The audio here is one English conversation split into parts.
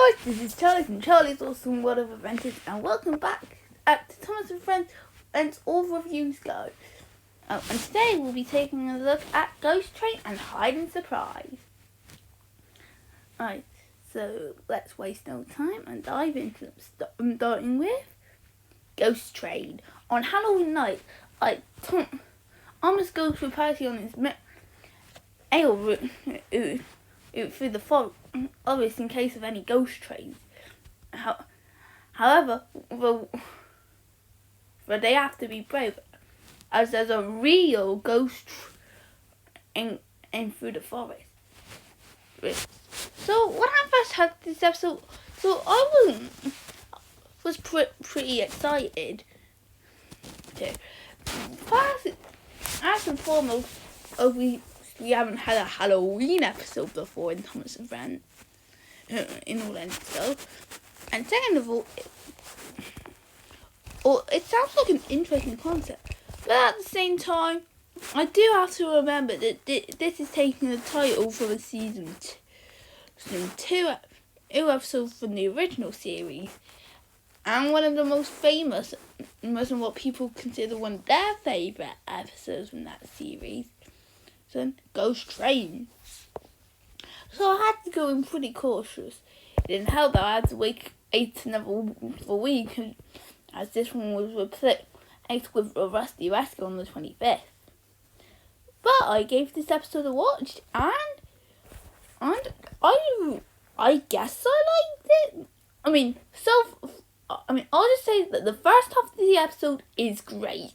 guys, this is Charlie from Charlie's Awesome World of Adventures, and welcome back to Thomas and Friends All Reviews Go. And today we'll be taking a look at Ghost Train and Hide and Surprise. Alright, so let's waste no time and dive into them, starting with Ghost Train. On Halloween night, Thomas goes to a party on his ale route through the forest, obviously in case of any ghost trains. However, they have to be brave, as there's a real ghost in through the forest. So when I first had this episode, so I was pretty excited. First and foremost, we haven't had a Halloween episode before in Thomas and Friends, in all ends. And second of all, it sounds like an interesting concept, but at the same time, I do have to remember that this is taking the title from a season 2 episode from the original series, and one of the most famous, and what people consider one of their favourite episodes from that series. Ghost Train. So I had to go in pretty cautious. It didn't help that I had to wait another week, as this one was replaced with a Rusty Rascal on the 25th. But I gave this episode a watch, and I guess I liked it. I'll just say that the first half of the episode is great.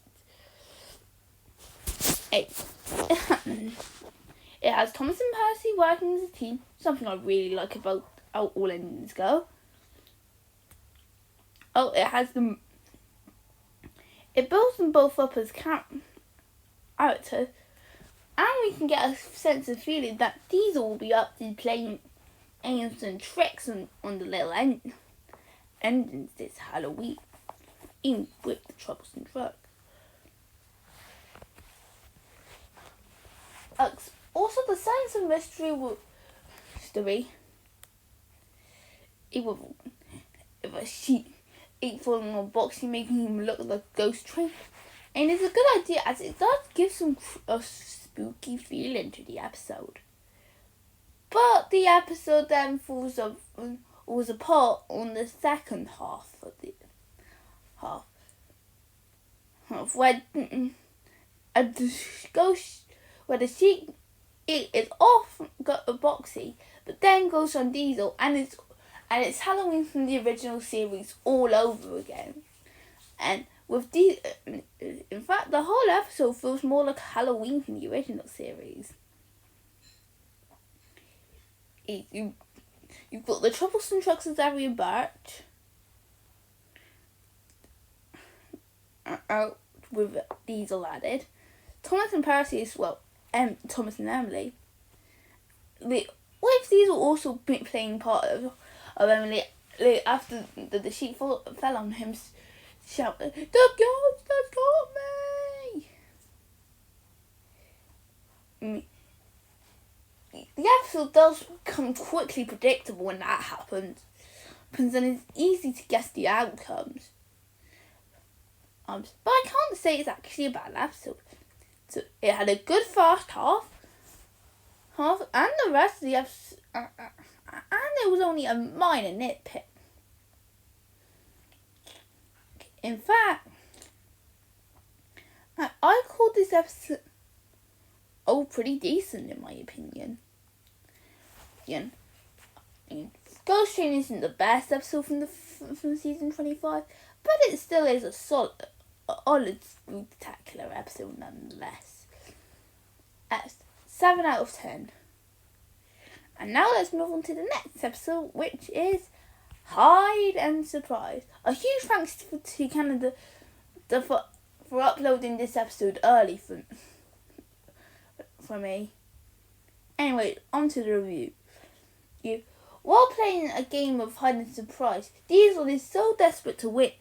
It has Thomas and Percy working as a team, something I really like about how all endings go. It builds them both up as characters, and we can get a sense of feeling that Diesel will be up to playing aims and tricks on the little endings this Halloween, in with the troublesome truck. Also, the sense of mystery if a sheet falling on boxing, making him look like a ghost train, and it's a good idea as it does give a spooky feeling to the episode. But the episode then falls apart on the second half of the where the sheet is off Boxy, but then goes on Diesel, and it's Halloween from the original series all over again. And with in fact, the whole episode feels more like Halloween from the original series. You've got the troublesome trucks of Harry and Bert, with Diesel added. Thomas and Percy as well. Thomas and Emily. With Diesel also playing part of Emily after the sheet fell on him, shouting, "The ghost has got me!" The episode does become quickly predictable when that happens, and it's easy to guess the outcomes. But I can't say it's actually a bad episode. So it had a good first half, and the rest of the episode, and it was only a minor nitpick. In fact, I called this episode pretty decent in my opinion. Ghost Train isn't the best episode from season 25, but it still is a solid, spectacular episode nonetheless. At 7 out of 10. And now let's move on to the next episode, which is Hide and Surprise. A huge thanks to Canada for uploading this episode early for me. Anyway, on to the review. While playing a game of Hide and Surprise, Diesel is so desperate to win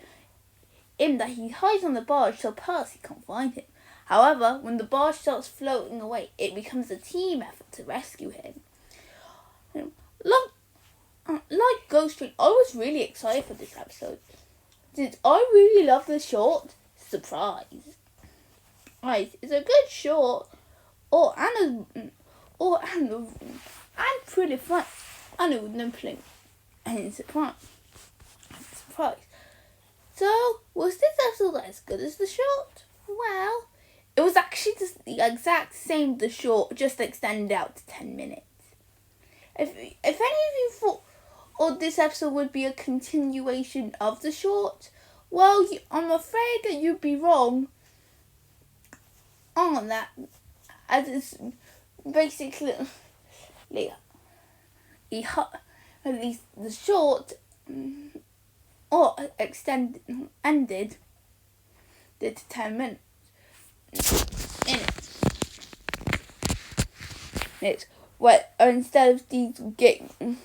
that he hides on the barge so Percy can't find him. However, when the barge starts floating away, it becomes a team effort to rescue him. Like Ghost Trick, I was really excited for this episode. Since I really love the short, surprise. Right, it's a good short, and pretty fun, and it was nippling, and surprise. So, was this episode as good as the short? Well, it was actually just the exact same as the short, just extended out to 10 minutes. If any of you thought this episode would be a continuation of the short, well, I'm afraid that you'd be wrong on that, as it's basically at least the short or ended to 10 minutes in it. Well, instead of these getting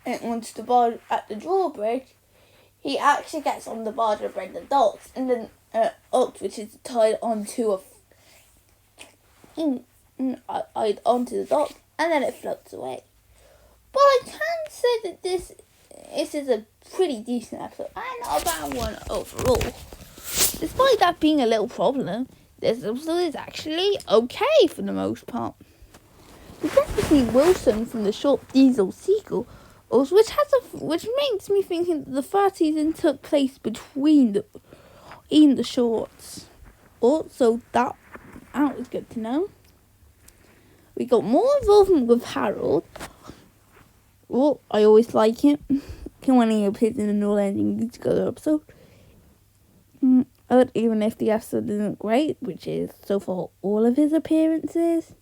onto the bar at the drawbridge, he actually gets on the bar to bring the docks, and then which is tied onto onto the dock, and then it floats away. But I can say that this is a pretty decent episode, and not a bad one overall. Despite that being a little problem, this episode is actually okay for the most part. We get to see Wilson from the short Diesel sequel, which makes me think that the first season took place between the shorts. Also, that was good to know. We got more involvement with Harold. Well, I always like him. When he appears in an all-ending together episode. Even if the episode isn't great, which is so far all of his appearances.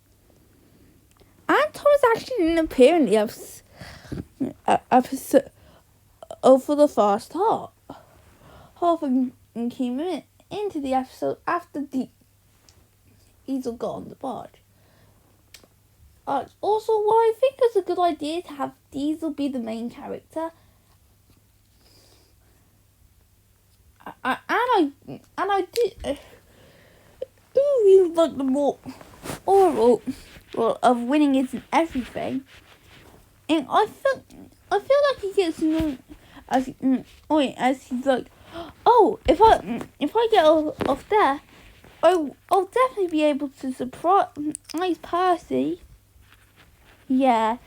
And Thomas actually didn't appear in the episode for the first half. Half came into the episode after Diesel got on the barge. Also, what I think is a good idea to have Diesel be the main character. I do really like the more oral of winning isn't everything, and I feel like he gets annoyed as he's like, oh, if I get off there, I'll definitely be able to surprise Percy. Yeah,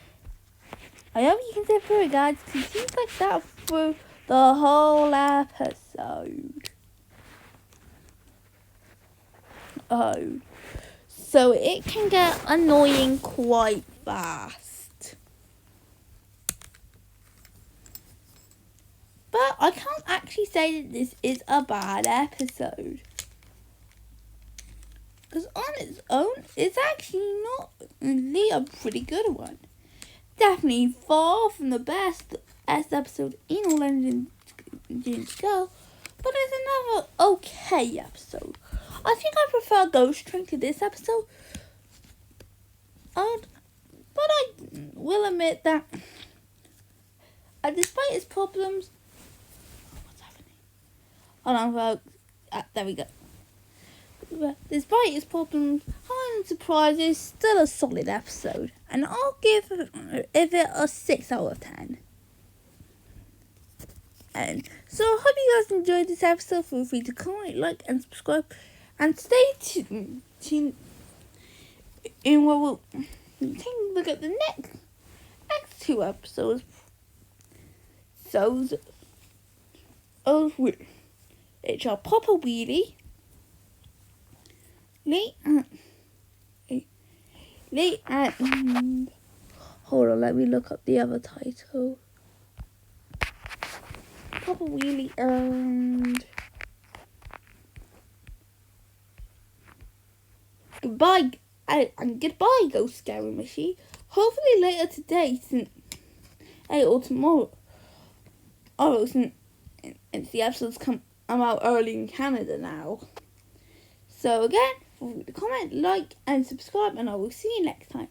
I hope you can sit through it, guys, because it seems like that through the whole episode. Oh, so it can get annoying quite fast. But I can't actually say that this is a bad episode. Because on its own, it's actually not really a pretty good one. Definitely far from the best episode in All Engines Go, but it's another okay episode. I think I prefer Ghost Trick to this episode. But I will admit that, despite its problems... What's happening? Hold on, folks. There we go. Despite its problems, and surprises, still a solid episode. And I'll give it a 6 out of 10. And so I hope you guys enjoyed this episode. Feel free to comment, like, and subscribe. And stay tuned in where we'll take a look at the next 2 episodes. So, which are Papa Wheelie, Lee and hold on, let me look up the other title. Papa Wheelie and goodbye, Ghost Scary Machine. Hopefully later today, or tomorrow, since the episodes come out early in Canada now. So again, feel free to comment, like, and subscribe, and I will see you next time.